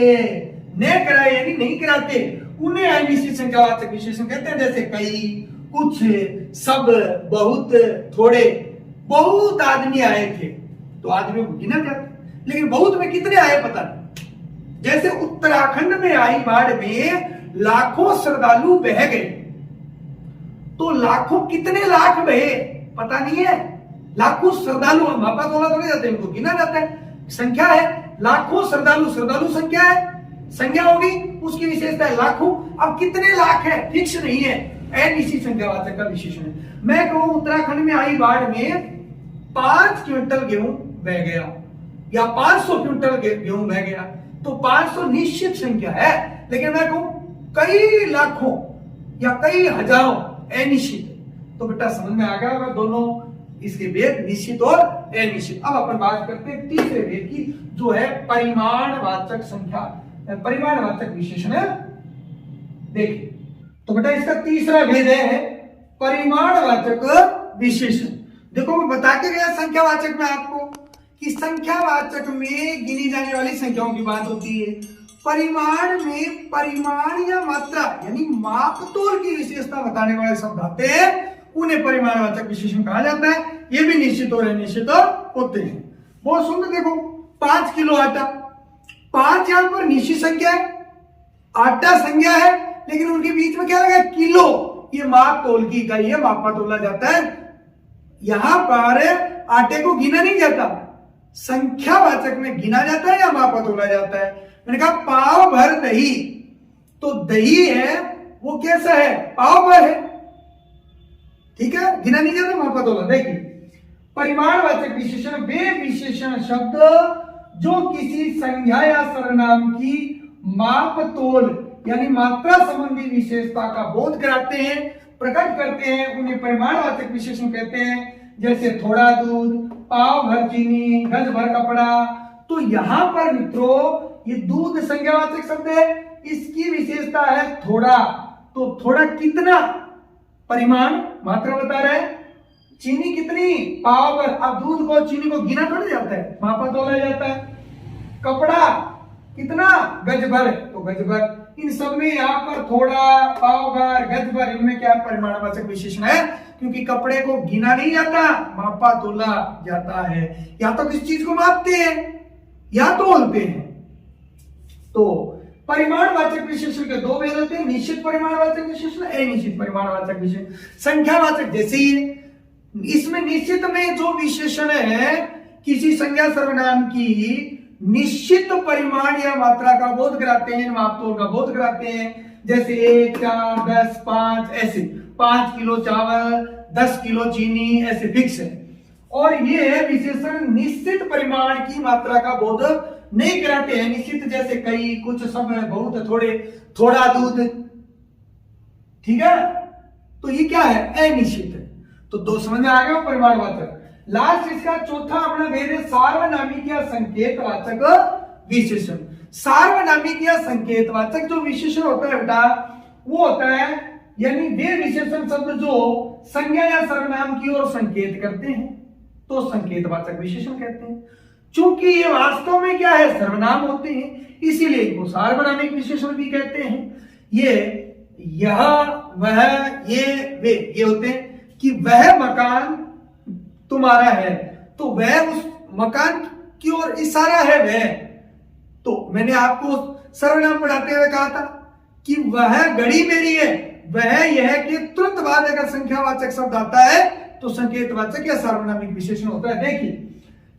न कराए यानी नहीं कराते, उन्हें अनिश्चित संख्यावाचक विशेषण कहते हैं। जैसे कई, कुछ, सब, बहुत, थोड़े। बहुत आदमी आए थे तो आदमी को गिना जाता, लेकिन बहुत में कितने आए पता नहीं। जैसे उत्तराखंड में आई बाढ़ में लाखों श्रद्धालु बह गए, तो लाखों कितने लाख बहे पता नहीं है। लाखों श्रद्धालु मापा तोला थोड़े जाते हैं, उनको गिना जाता है, संख्या है। लाखों श्रद्धालु, श्रद्धालु संख्या है, संख्या होगी, उसकी विशेषता है लाखों। अब कितने लाख है फिक्स नहीं है, अनिश्चित संख्यावाचक का विशेषण है। मैं कहूं उत्तराखंड में आई बाढ़ में 5 क्विंटल गेहूं बह गया या 500 क्विंटल गेहूं बह गया, तो 500 निश्चित संख्या है। लेकिन मैं कहूं कई लाखों या कई हजारों, अनिश्चित। तो बेटा समझ में आ गया होगा दोनों इसके भेद, निश्चित और अनिश्चित। अब अपन बात करते हैं तीसरे भेद की, जो है परिमाणवाचक संख्या, परिमाणवाचक विशेषण। देखिए तो बेटा इसका तीसरा भेद है परिमाणवाचक विशेषण। देखो मैं बता के गया संख्यावाचक में आपको कि संख्यावाचक में गिनी जाने वाली संख्याओं की बात होती है। परिमाण में परिमाण या मात्रा यानी मापतोल की विशेषता बताने वाले शब्द आते हैं, उन्हें परिमाणवाचक विशेषण कहा जाता है। ये भी निश्चित और अनिश्चित होते हैं। बहुत सुंदर, देखो 5 किलो आटा, 5 यहां पर निश्चित संख्या है, आटा संज्ञा है, लेकिन उनके बीच में क्या लगा किलो, ये माप तोल की इकाई है, मापा तोला जाता है। यहां पर आटे को गिना नहीं जाता, संख्यावाचक में गिना जाता है या मापा तोला जाता है। मैंने कहा पाव भर दही, तो दही है वो कैसा है, पाव भर है, ठीक है, गिना नहीं जाता, मापा तोला। देखिए परिमाणवाचक विशेषण वे विशेषण शब्द जो किसी संज्ञा या सर्वनाम की माप तोल यानी मात्रा संबंधी विशेषता का बोध कराते हैं, प्रकट करते हैं, उन्हें परिमाणवाचक विशेषण कहते हैं। जैसे थोड़ा दूध, पाव भर चीनी, गज भर कपड़ा। तो यहां पर मित्रों ये दूध संज्ञावाचक शब्द है, इसकी विशेषता है थोड़ा, तो थोड़ा कितना, परिमाण मात्रा बता रहा है। चीनी कितनी, पाव भर। अब दूध को चीनी को गिना थोड़ा जाता है, मापा तोला जाता है। कपड़ा कितना, गज भर, तो गज भर। इन सब में यहाँ पर थोड़ा, पाव भर, गज भर, इनमें क्या परिमाणवाचक विशेषण है, क्योंकि कपड़े को गिना नहीं जाता, मापा तोला जाता है। या तो किस चीज को मापते हैं या तोलते हैं। तो परिमाणवाचक विशेषण के 2 भेद होते हैं, निश्चित परिमाणवाचक विशेषण, अनिश्चित परिमाणवाचक विशेषण। संख्यावाचक जैसे ही, इसमें निश्चित में जो विशेषण है किसी संज्ञा सर्वनाम की निश्चित परिमाण या मात्रा का बोध कराते हैं, मापतोल का बोध कराते हैं। जैसे 1, 4, 10, 5 ऐसे, 5 किलो चावल, 10 किलो चीनी, ऐसे फिक्स है। और ये विशेषण निश्चित परिमाण की मात्रा का बोध नहीं कराते हैं। निश्चित जैसे कई, कुछ, सब, बहुत, थोड़े, थोड़ा दूध, ठीक है। तो ये क्या है, अनिश्चित है। तो 2 समझ में आ गया परिमाणवाचक। लास्ट इसका चौथा अपना भेद है सार्वनामिक या संकेतवाचक विशेषण। सार्वनामिक या संकेतवाचक जो विशेषण होता है बेटा, वो होता है यानी वे विशेषण शब्द जो संज्ञा या सर्वनाम की ओर संकेत करते हैं, तो संकेतवाचक विशेषण कहते हैं। चूंकि ये वास्तव में क्या है, सर्वनाम होते हैं, इसीलिए इनको सार्वनामिक विशेषण भी कहते हैं। ये, यह, वह, ये, वे, ये होते हैं कि वह मकान तुम्हारा है, तो वह उस मकान की ओर इशारा है वह। तो मैंने आपको सर्वनाम पढ़ाते हुए कहा था कि वह घड़ी मेरी है, वह यह कि तुरंत बाद अगर संख्यावाचक शब्द आता है तो संकेतवाचक या सार्वनामिक विशेषण होता है। देखिए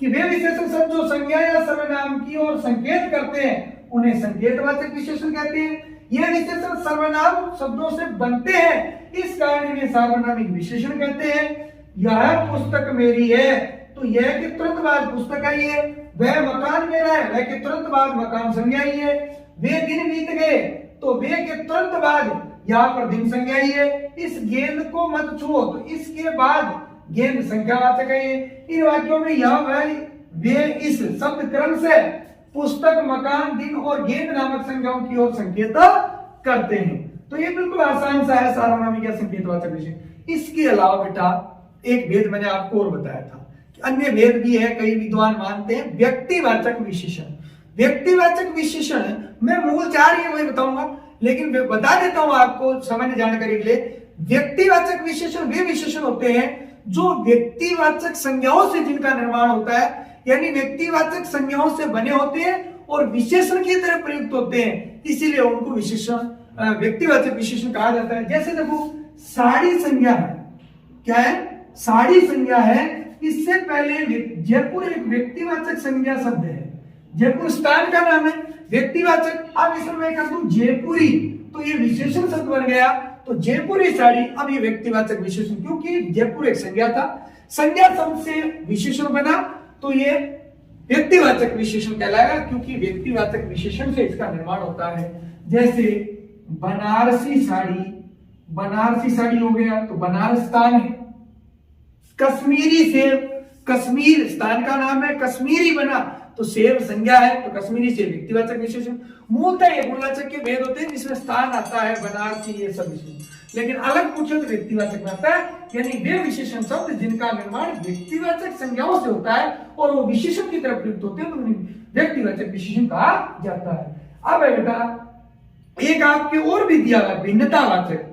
कि वे विशेषण शब्द जो संज्ञा या सर्वनाम की ओर संकेत करते हैं उन्हें संकेतवाचक विशेषण कहते हैं। यह विशेषण सर्वनाम शब्दों से बनते हैं, इस कारण इन्हें सार्वनामिक विशेषण कहते हैं। यह पुस्तक मेरी है, तो यह के तुरंत बाद पुस्तक आई है। वह मकान मेरा है, वह के तुरंत बाद मकान संज्ञा आई है। वे दिन बीत गए, तो वे के तुरंत बाद यहाँ पर दिन संज्ञा आई है। इस गेंद को मत छुओ, तो इसके बाद गेंद संख्यावाचक है। इन वाक्यों में यह वे इस शब्द क्रम से पुस्तक, मकान, दिन और गेंद नामक संज्ञाओं की ओर संकेत करते हैं। तो ये बिल्कुल आसान सा है सार्वनामिक या संकेतवाचक विशेषण। इसके अलावा बेटा एक भेद मैंने आपको और बताया था कि अन्य भेद भी है, कई विद्वान मानते हैं व्यक्तिवाचक विशेषण। व्यक्तिवाचक विशेषण मैं मूल चार ही वही बताऊंगा, लेकिन मैं बता देता हूं आपको सामान्य जानकारी के लिए। व्यक्तिवाचक विशेषण वे विशेषण होते हैं जो व्यक्तिवाचक संज्ञाओं से जिनका निर्माण होता है, यानी व्यक्तिवाचक संज्ञाओं से बने होते हैं और विशेषण की तरह प्रयुक्त होते हैं, इसीलिए उनको विशेषण व्यक्तिवाचक विशेषण कहा जाता है। जैसे देखो साड़ी संज्ञा है, क्या है? साड़ी संज्ञा है। इससे पहले जयपुर एक व्यक्तिवाचक संज्ञा शब्द है, जयपुर स्थान का नाम है, व्यक्तिवाचक। अब इसमें मैं कर दूं जयपुरी, तो ये विशेषण शब्द बन गया, तो जयपुरी साड़ी अब ये व्यक्तिवाचक विशेषण, क्योंकि जयपुर एक संज्ञा था, संज्ञा शब्द से विशेषण बना, तो ये व्यक्तिवाचक विशेषण कहलाएगा, क्योंकि व्यक्तिवाचक विशेषण से इसका निर्माण होता है। जैसे बनारसी साड़ी, बनारसी साड़ी हो गया तो बनारस स्थान है। कश्मीरी सेब, कश्मीर स्थान का नाम है, कश्मीरी बना तो सेब संज्ञा है, तो कश्मीरी सेब व्यक्तिवाचक विशेषण। मूलतः ये गुणवाचक के भेद होते हैं, जिसमें स्थान आता है, बनारसी, ये सब विशेषण, लेकिन अलग पूछो तो व्यक्तिवाचक में आता है। यानी वे विशेषण शब्द जिनका निर्माण व्यक्तिवाचक संज्ञाओं से होता है और वो विशेषण की तरफ प्रयुक्त होते हैं, तो उन्हें व्यक्तिवाचक विशेषण कहा जाता है। अब है बेटा एक आपके और भी दिया हुआ भिन्नतावाचक,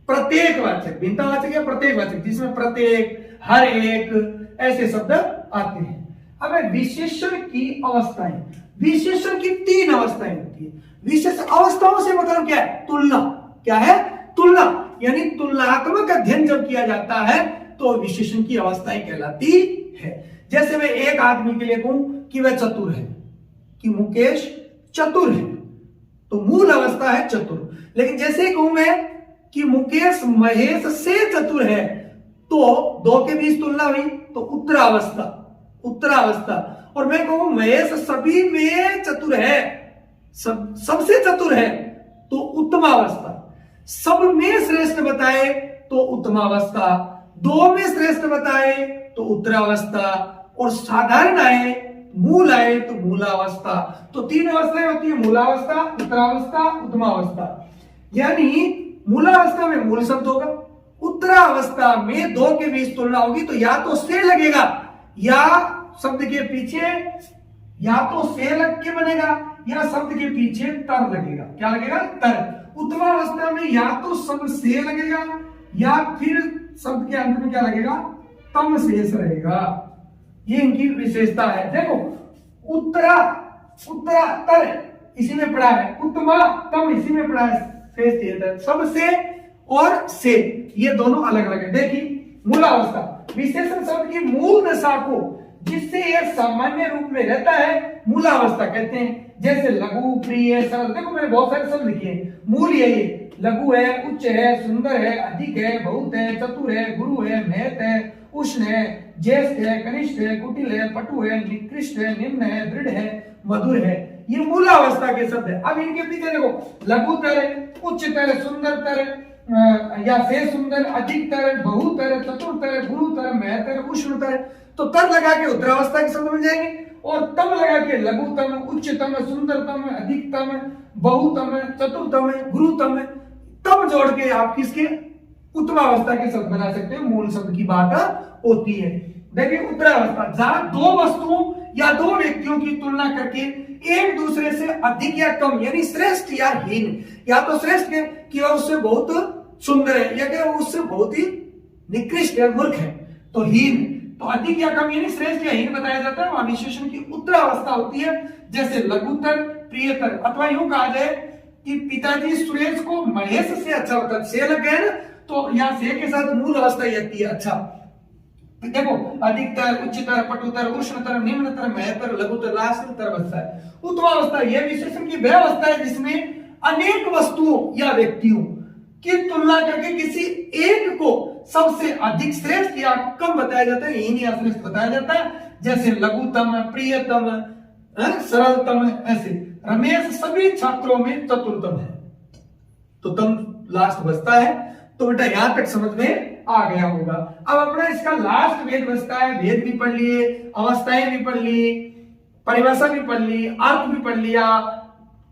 प्रत्येकवाचक, भिन्नतावाचक या प्रत्येकवाचक, जिसमें प्रत्येक, हर एक ऐसे शब्द आते हैं। अब विशेषण की अवस्थाएं, विशेषण की तीन अवस्थाएं होती है। विशेष अवस्थाओं से मतलब क्या है? तुलना। क्या है? तुलना, यानी तुलनात्मक अध्ययन जब किया जाता है तो विशेषण की अवस्थाएं कहलाती है। जैसे मैं एक आदमी के लिए कहूं कि वह चतुर है, कि मुकेश चतुर है, तो मूल अवस्था है चतुर। लेकिन जैसे कहूं मैं कि मुकेश महेश से चतुर है, तो दो के बीच तुलना हुई, तो उत्तरावस्था, उत्तरावस्था। और मैं कहूं महेश सभी में चतुर है, सबसे चतुर है, तो उत्तमावस्था। सब में श्रेष्ठ बताए तो उत्तमावस्था, दो में श्रेष्ठ बताए तो उत्तरावस्था, और साधारण आए, मूल आए तो मूलावस्था। तो तीन अवस्थाएं होती है, मूलावस्था, उत्तरावस्था, उत्तमावस्था। यानी मूलावस्था में मूल शब्द होगा, उत्तरावस्था में दो के बीच तुलना होगी, तो या तो से लगेगा या शब्द के पीछे, या तो से लग के बनेगा या शब्द के पीछे तर लगेगा। क्या लगेगा? तर। उत्तमावस्था में या तो शब्द से लगेगा या फिर शब्द के अंत में क्या लगेगा? तम शेष रहेगा। ये इनकी विशेषता है। देखो उत्तरा, उत्तरा तर इसी में पड़ा है, उत्तमा तम इसी में पड़ा है, शेष सब से और से ये दोनों अलग अलग है। देखिए मूलावस्था, विशेषण शब्द की मूल दशा को जिससे यह सामान्य रूप में रहता है मूलावस्था कहते हैं। जैसे लघु, प्रिय, सरल, देखो मैंने बहुत सारे शब्द लिखे हैं, मूल यही है। लघु है, उच्च है, सुंदर है, अधिक है, बहुत है, चतुर है, गुरु है, महत है, उष्ण है, ज्येष्ठ है, कनिष्ठ है, कुटिल है, पटु है, निकृष्ट है, निम्न है, दृढ़ है, मधुर है। ये मूलावस्था के शब्द है। अब इनके पीछे देखो लघुतर, उच्चतर, सुंदरतर या से सुंदर, अधिकतर, बहुतर, चतुरतर, गुरुतर, महतर, उष्णतर, तो तर लगा के उत्तरावस्था के शब्द बन जाएंगे, और तम लगा के लघुतम, उच्चतम, सुंदरतम, अधिकतम, बहुतम, चतुर्थम, गुरुतम, तम जोड़ के आप किसके उत्तरावस्था के शब्द बना सकते हो। मूल शब्द की बात होती है। देखिए उत्तरावस्था, जहां दो वस्तुओं या दो व्यक्तियों की तुलना करके एक दूसरे से अधिक या कम, यानी श्रेष्ठ या हीन, या तो श्रेष्ठ है कि वह उससे बहुत सुंदर है, या कि उससे बहुत ही निकृष्ट है, मूर्ख है, तो हीन। तो अधिक या कम यानी श्रेष्ठ या हीन बताया जाता है, वहां विशेषण की उत्तरावस्था होती है। जैसे लघुतर, प्रियतर, अथवा यूं कहा जाए कि पिताजी सुरेश को महेश से अच्छा होता है, से लग गया ना, तो यहाँ से के साथ मूल अवस्था ही आती है। अच्छा, देखो, अधिकतर, उच्चतर, पटुतर, उष्णतर, निम्नतर, मध्यतर, लघुतर, लास्टर अवस्था है। उत्तमावस्था यह विशेषण की वह अवस्था है जिसमें अनेक वस्तुओं या व्यक्तियों की तुलना करके किसी एक को सबसे अधिक श्रेष्ठ या कम बताया जाता है, हीन या श्रेष्ठ बताया जाता है। जैसे लघुतम, प्रियतम, सरलतम, ऐसे। रमेश सभी छात्रों में चतुर्थम है, तो तम लास्ट बचता है। तो बेटा यहां तक समझ में आ गया होगा। अब अपना इसका लास्ट भेद बचता है। भेद भी पढ़ लिए, अवस्थाएं भी पढ़ ली, परिभाषा भी पढ़ ली, अर्थ भी पढ़ लिया।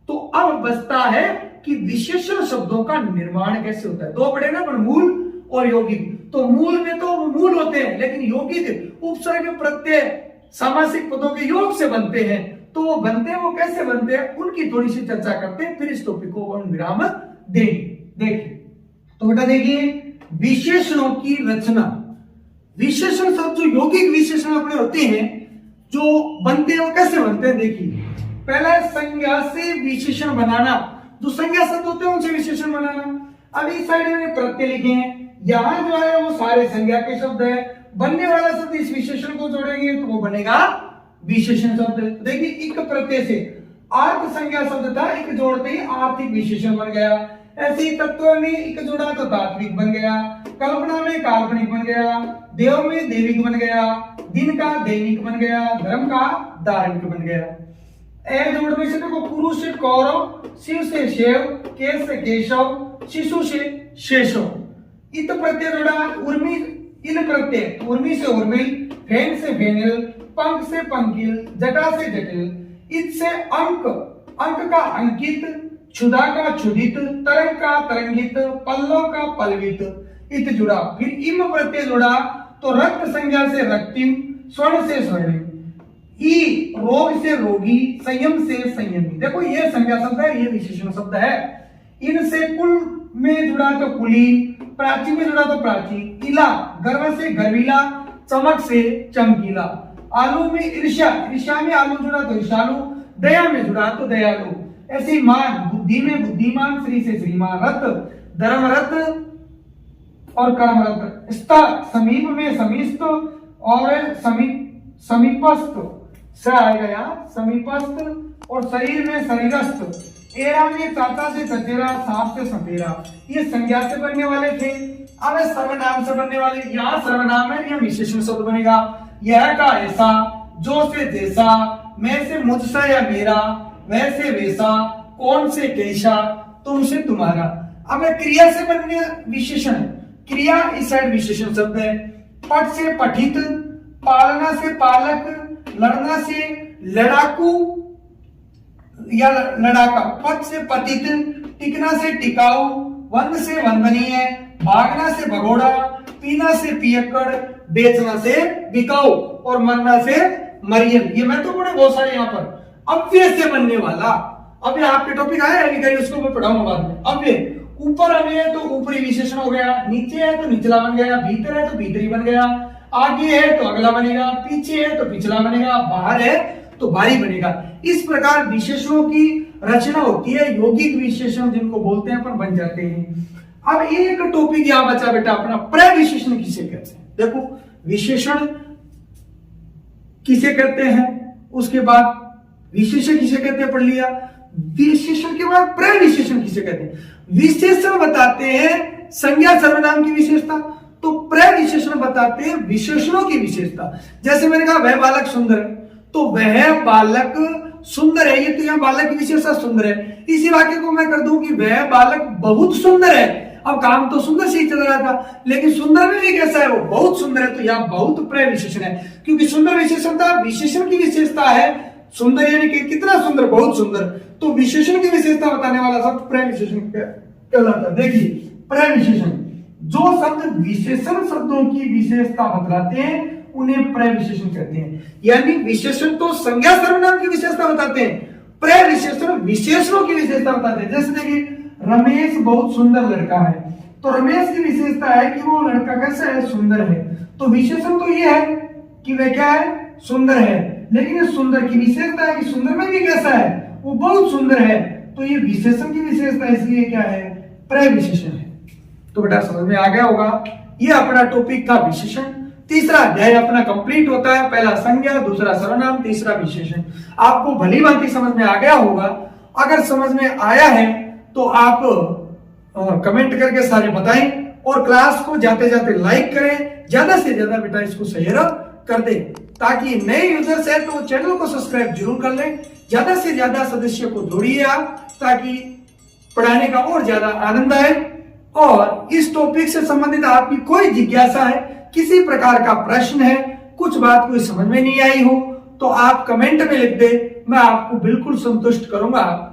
तो अब बचता है कि विशेषण शब्दों का निर्माण कैसे होता है। दो पढ़े ना, पर मूल और यौगिक। तो मूल में तो मूल होते हैं, लेकिन यौगिक उपसर्ग प्रत्यय सामासिक पदों के योग से बनते हैं। तो वो बनते हैं, वो कैसे बनते हैं, उनकी थोड़ी सी चर्चा करते हैं, फिर इस टॉपिक को विराम देंगे। देखिए तो बेटा देखिए, विशेषणों की रचना। विशेषण शब्द जो यौगिक विशेषण अपने होते हैं, जो बनते हैं, वो कैसे बनते हैं। देखिए, पहला संज्ञा से विशेषण बनाना। जो संज्ञा शब्द होते हैं उनसे विशेषण बनाना। अब इस साइड में प्रत्यय लिखे हैं, यहां जो है वो सारे संज्ञा के शब्द है। बनने वाला शब्द इस विशेषण को जोड़ेंगे तो वो बनेगा विशेषण शब्द। देखिए, इक प्रत्यय से अर्थ संज्ञा शब्द था, इक जोड़ते ही आर्थिक विशेषण बन गया। ऐसे ही तत्व में इक जोड़ा तो तात्विक बन गया, कल्पना में काल्पनिक बन गया, देव में देविक बन गया, दिन का दैनिक बन गया, धर्म का धार्मिक बन गया। ए जोड़ने से देखो, पुरुष से कौरव, शिव से शिव, केश से केशव, शिशु से शेषव। इत प्रत्यय जोड़ा, उर्मी इन प्रत्यय, उर्मी से उर्मिल, फेन से फेनिल, पंख से पंकिल, जटा से जटिल। इत से अंक, अंक का अंकित, क्षुधा का क्षुधित, तरंग का तरंगित, पल्लव का पल्लवित। इत जुड़ा। फिर इम प्रत्यय जुड़ा तो रक्त संज्ञा से रक्तिम, स्वर्ण से स्वर्णिम, ई रोग से रोगी, संयम से संयमी। देखो ये संज्ञा शब्द है, ये विशेषण शब्द है। इनसे कुल में जुड़ा तो कुलीन, प्राची में जुड़ा तो प्राची, इला गर्व से गर्विला, चमक से चमकीला। आलू में ईर्ष्या, ईर्ष्या में आलू जुड़ा तो ईर्ष्यालु, दया में जुड़ा तो दयालु। ऐसे मान, बुद्धि में बुद्धिमान, श्री से श्रीमान, रत धर्म रत और कर्म रत। स्तर समीप में समीस्त और समीपस्थ से आएगा यहाँ समीपस्थ, और शरीर में शरीरस्थ। एरा में चाचा से चचेरा, सांप से सपेरा। ये संज्ञा से बनने वाले थे। अब सर्वनाम से बनने वाले, यहाँ सर्वनाम है, यह विशेषण शब्द बनेगा। यह का ऐसा, जो से जैसा, मैं से मुझसा या मेरा, वैसे वैसा, कौन से कैसा, तुमसे तुम्हारा। अब क्रिया से बनने विशेषण, क्रिया इस साइड विशेषण शब्द है। पठ से पठित, पालना से पालक, लड़ना से लड़ाकू या लड़ाका, पथ से पतित, टिकना से टिकाऊ, वंद से वंदनीय, भागना से भगोड़ा, पीना से पियक्कड़, बेचना से बिकाऊ और मरना से मरियम। ये मैं तो पढ़े बहुत सारे यहाँ पर। अव्यय से बनने वाला, अब ये आपके टॉपिक आया है, उसको मैं पढ़ाऊंगा बाद में। अव्यय, ऊपर अव्यय है तो ऊपरी विशेषण हो गया, नीचे है तो निचला बन गया, भीतर है तो भीतरी बन गया, आगे है तो अगला बनेगा, पीछे है तो पिछला बनेगा, बाहर है तो बाहरी बनेगा। इस प्रकार विशेषणों की रचना होती है। यौगिक विशेषण जिनको बोलते हैं अपन बन जाते हैं। अब एक टॉपिक यहां बचा बेटा अपना, प्रविशेषण किसे कहते हैं। देखो, विशेषण किसे कहते हैं, उसके बाद विशेषण किसे कहते हैं पढ़ लिया। विशेषण के बाद प्रविशेषण किसे कहते हैं। विशेषण बताते हैं संज्ञा सर्वनाम की विशेषता, तो प्रविशेषण बताते हैं विशेषणों की विशेषता। जैसे मैंने कहा वह बालक सुंदर है, तो वह बालक सुंदर है, ये तो यहाँ बालक की विशेषता सुंदर है। इसी वाक्य को मैं कर दूं कि वह बालक बहुत सुंदर है। अब काम तो सुंदर से ही चल रहा था, लेकिन सुंदर में भी कैसा है, वो बहुत सुंदर है, तो यहाँ बहुत प्रविशेषण है। क्योंकि सुंदर विशेषणता विशेषण की विशेषता है। सुंदर यानी कि कितना सुंदर, बहुत सुंदर, तो विशेषण की विशेषता बताने वाला शब्द प्रविशेषण कहलाता है। देखिए, प्रविशेषण, जो शब्द विशेषण शब्दों की विशेषता बतलाते हैं उन्हें प्रविशेषण कहते हैं। यानी विशेषण तो संज्ञा सर्वनाम की विशेषता बताते हैं, प्रविशेषण विशेषणों की विशेषता बताते हैं। जैसे देखिए, रमेश बहुत सुंदर लड़का है, तो रमेश की विशेषता है कि वो लड़का कैसा है, सुंदर है। तो विशेषण तो ये है कि वह क्या है, सुंदर है। लेकिन सुंदर की विशेषता है कि सुंदर में भी कैसा है, वो बहुत सुंदर है। तो ये विशेषण की विशेषता इसलिए क्या है, प्रविशेषण है। तो बेटा समझ में आ गया होगा, ये अपना टॉपिक था विशेषण। तीसरा अध्याय अपना कंप्लीट होता है। पहला संज्ञा, दूसरा सर्वनाम, तीसरा विशेषण। आपको भली भांति समझ में आ गया होगा। अगर समझ में आया है तो आप कमेंट करके सारे बताएं और क्लास को जाते जाते लाइक करें। ज्यादा से ज्यादा बेटा इसको शेयर कर दे ताकि नए यूजर्स है तो चैनल को सब्सक्राइब जरूर कर लें। ज्यादा से ज्यादा सदस्य को जोड़िए आप ताकि पढ़ाने का और ज्यादा आनंद आए। और इस टॉपिक से संबंधित आपकी कोई जिज्ञासा है, किसी प्रकार का प्रश्न है, कुछ बात कोई समझ में नहीं आई हो तो आप कमेंट में लिख दे, मैं आपको बिल्कुल संतुष्ट करूंगा।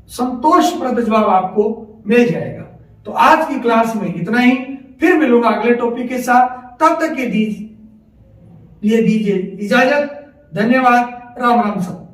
संतोषप्रद जवाब आपको मिल जाएगा। तो आज की क्लास में इतना ही, फिर मिलूंगा अगले टॉपिक के साथ। तब तक के लिए दीजिए इजाजत। धन्यवाद। राम राम सब।